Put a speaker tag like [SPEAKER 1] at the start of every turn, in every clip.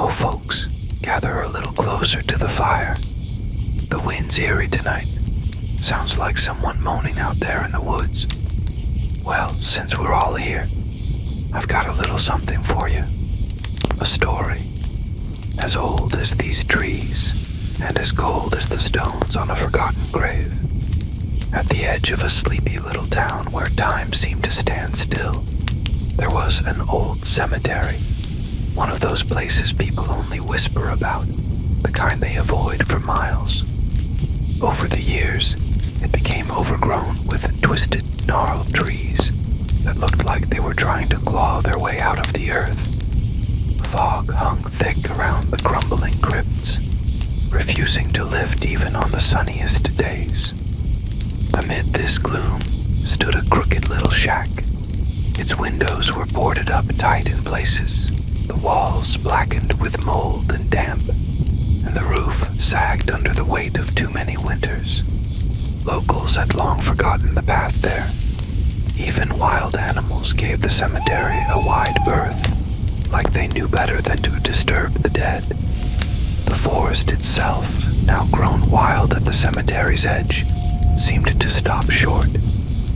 [SPEAKER 1] Oh, folks, gather a little closer to the fire. The wind's eerie tonight. Sounds like someone moaning out there in the woods. Well, since we're all here, I've got a little something for you. A story. As old as these trees, and as cold as the stones on a forgotten grave. At the edge of a sleepy little town where time seemed to stand still, there was an old cemetery. One of those places people only whisper about, the kind they avoid for miles. Over the years, it became overgrown with twisted, gnarled trees that looked like they were trying to claw their way out of the earth. Fog hung thick around the crumbling crypts, refusing to lift even on the sunniest days. Amid this gloom stood a crooked little shack. Its windows were boarded up tight in places, the walls blackened with mold and damp, and the roof sagged under the weight of too many winters. Locals had long forgotten the path there. Even wild animals gave the cemetery a wide berth, like they knew better than to disturb the dead. The forest itself, now grown wild at the cemetery's edge, seemed to stop short,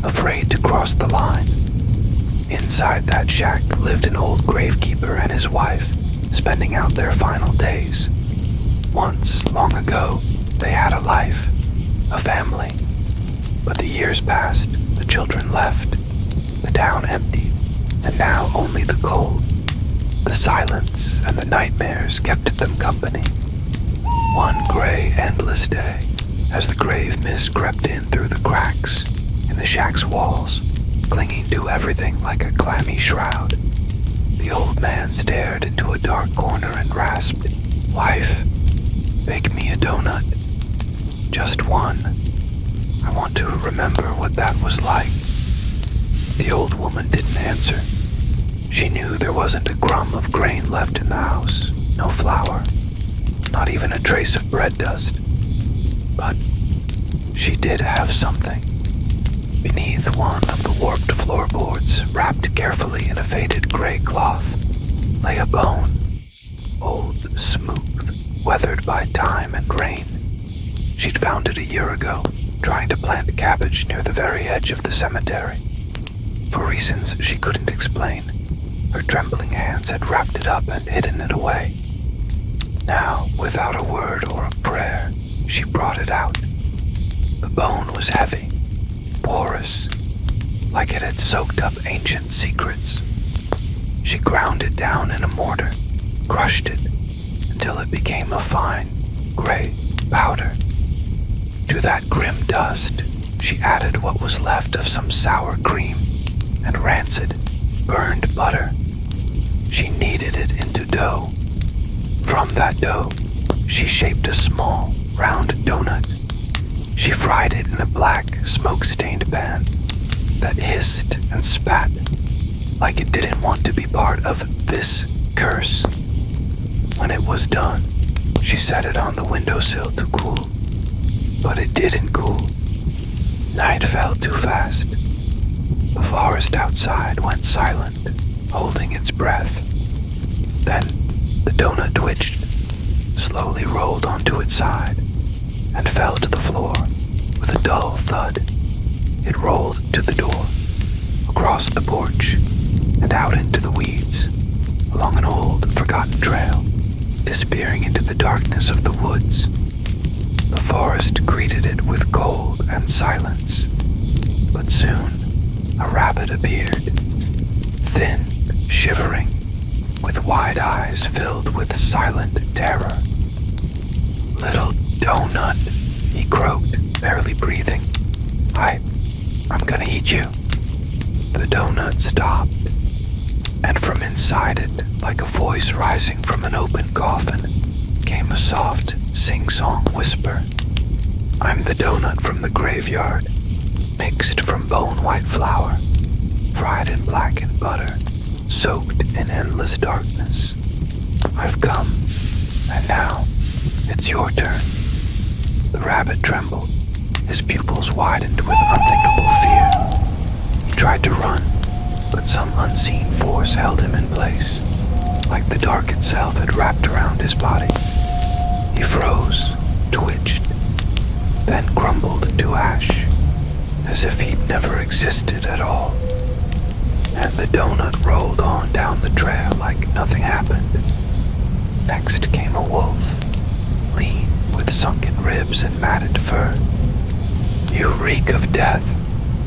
[SPEAKER 1] afraid to cross the line. Inside that shack lived an old gravekeeper and his wife, spending out their final days. Once, long ago, they had a life, a family. But the years passed, the children left, the town empty, and now only the cold, the silence, and the nightmares kept them company. One gray, endless day, as the grave mist crept in through the cracks in the shack's walls, clinging to everything like a clammy shroud, the old man stared into a dark corner and rasped, "Wife, bake me a donut. Just one. I want to remember what that was like." The old woman didn't answer. She knew there wasn't a crumb of grain left in the house, no flour, not even a trace of bread dust. But she did have something. Beneath one of the warped floorboards, wrapped carefully in a faded gray cloth, lay a bone, old, smooth, weathered by time and rain. She'd found it a year ago, trying to plant cabbage near the very edge of the cemetery. For reasons she couldn't explain, her trembling hands had wrapped it up and hidden it away. Now, without a word or a prayer, she brought it out. The bone was heavy, porous, like it had soaked up ancient secrets. She ground it down in a mortar, crushed it, until it became a fine, gray powder. To that grim dust, she added what was left of some sour cream and rancid, burned butter. She kneaded it into dough. From that dough, she shaped a small, round donut. She fried it in a black, smoke-stained pan that hissed and spat like it didn't want to be part of this curse. When it was done, she set it on the windowsill to cool. But it didn't cool. Night fell too fast. The forest outside went silent, holding its breath. Then the donut twitched, slowly rolled onto its side, and fell to the floor with a dull thud. It rolled to the door, across the porch, and out into the weeds, along an old, forgotten trail, disappearing into the darkness of the woods. The forest greeted it with cold and silence, but soon a rabbit appeared, thin, shivering, with wide eyes filled with silent terror. "Little donut," he croaked, barely breathing. I'm gonna eat you." The donut stopped, and from inside it, like a voice rising from an open coffin, came a soft, sing-song whisper. "I'm the donut from the graveyard, mixed from bone-white flour, fried in blackened butter, soaked in endless darkness. I've come, and now it's your turn." The rabbit trembled, his pupils widened with unthinkable fear. He tried to run, but some unseen force held him in place, like the dark itself had wrapped around his body. He froze, twitched, then crumbled to ash, as if he'd never existed at all. And the donut rolled on down the trail like nothing happened. Next came a wolf, lean with sunken ribs and matted fur. "You reek of death,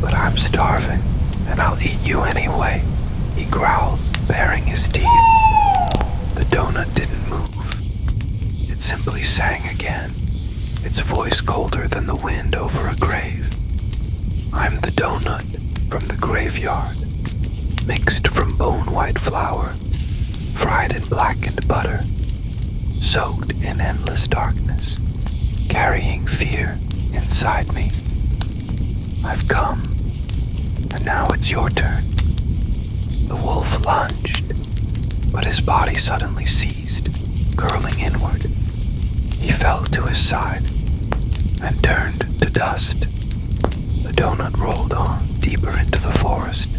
[SPEAKER 1] but I'm starving, and I'll eat you anyway," he growled, baring his teeth. The donut didn't move. It simply sang again, its voice colder than the wind over a grave. "I'm the donut from the graveyard, mixed from bone-white flour, fried in blackened butter, soaked in endless darkness, carrying fear inside me. I've come, and now it's your turn." The wolf lunged, but his body suddenly seized, curling inward. He fell to his side and turned to dust. The donut rolled on deeper into the forest.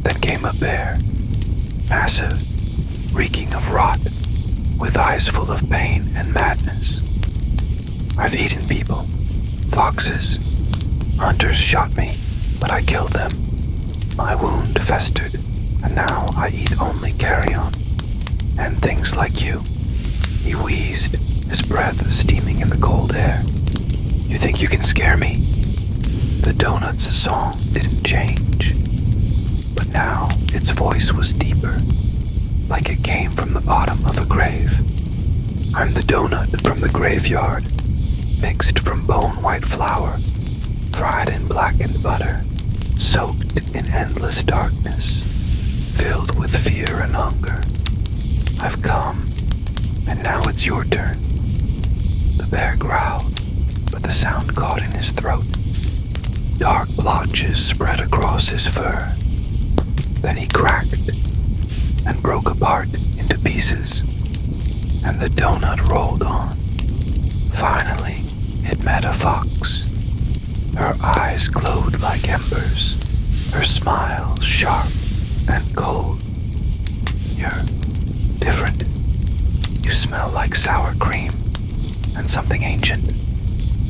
[SPEAKER 1] Then came a bear, massive, reeking of rot, with eyes full of pain and madness. "I've eaten people, foxes. Hunters shot me, but I killed them. My wound festered, and now I eat only carrion, and things like you." He wheezed, his breath steaming in the cold air. "You think you can scare me?" The donut's song didn't change, but now its voice was deeper, like it came from the bottom of a grave. "I'm the donut from the graveyard, mixed from bone-white flour, fried in blackened butter, soaked in endless darkness, filled with fear and hunger. I've come, and now it's your turn." The bear growled, but the sound caught in his throat. Dark blotches spread across his fur. Then he cracked and broke apart into pieces, and the donut rolled on. Finally, it met a fox. Her eyes glowed like embers, her smile sharp and cold. "You're different. You smell like sour cream and something ancient,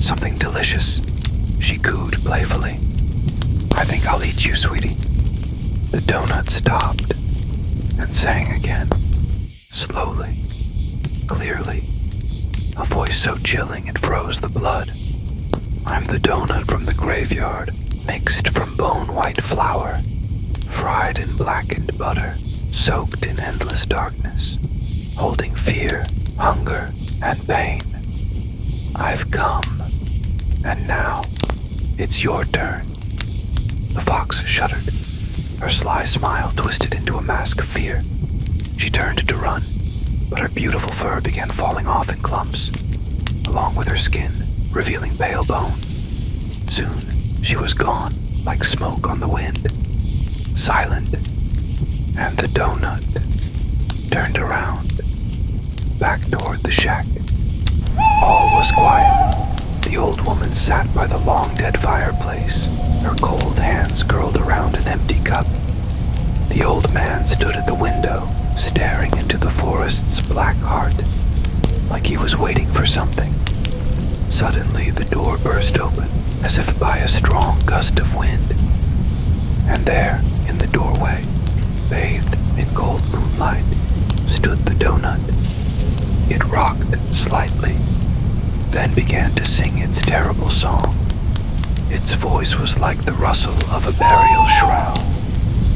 [SPEAKER 1] something delicious," she cooed playfully. "I think I'll eat you, sweetie." The donut stopped and sang again, slowly, clearly, a voice so chilling it froze the blood. "I'm the donut from the graveyard, mixed from bone-white flour, fried in blackened butter, soaked in endless darkness, holding fear, hunger, and pain. I've come, and now it's your turn." The fox shuddered, her sly smile twisted into a mask of fear. She turned to run, but her beautiful fur began falling off in clumps, along with her skin, revealing pale bone. Soon, she was gone, like smoke on the wind, silent, and the donut turned around, back toward the shack. All was quiet. The old woman sat by the long-dead fireplace, her cold hands curled around an empty cup. The old man stood at the window, staring into the forest's black heart, like he was waiting for something. Suddenly, the door burst open, as if by a strong gust of wind. And there, in the doorway, bathed in cold moonlight, stood the donut. It rocked slightly, then began to sing its terrible song. Its voice was like the rustle of a burial shroud,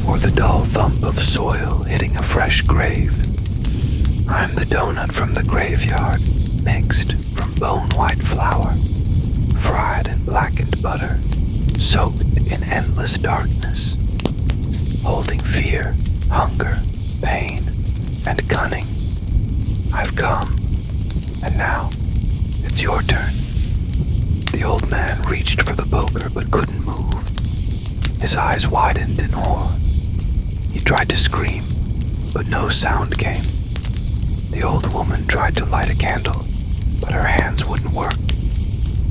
[SPEAKER 1] or the dull thump of soil hitting a fresh grave. "I'm the donut from the graveyard, mixed from bone-white flour, fried in blackened butter, soaked in endless darkness, holding fear, hunger, pain, and cunning. I've come, and now it's your turn." The old man reached for the poker but couldn't move. His eyes widened in horror. He tried to scream, but no sound came. The old woman tried to light a candle, but her hands wouldn't work.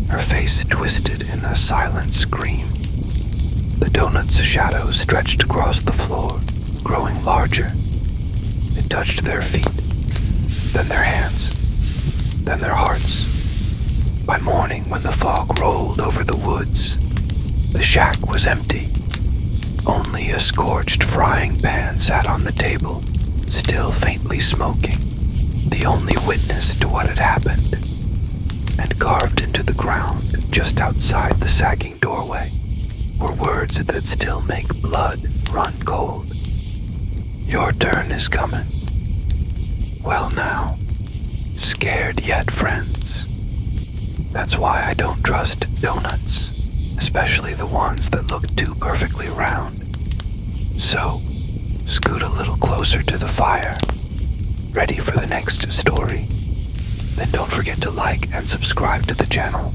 [SPEAKER 1] Her face twisted in a silent scream. The donut's shadow stretched across the floor, growing larger. It touched their feet, then their hands, then their hearts. By morning, when the fog rolled over the woods, the shack was empty. Only a scorched frying pan sat on the table, still faintly smoking, the only witness to what had happened. And carved into the ground, just outside the sagging doorway, were words that still make blood run cold. Your turn is coming. Well now, scared yet, friends? That's why I don't trust donuts, especially the ones that look too perfectly round. So, scoot a little closer to the fire, ready for the next story. Then don't forget to like and subscribe to the channel.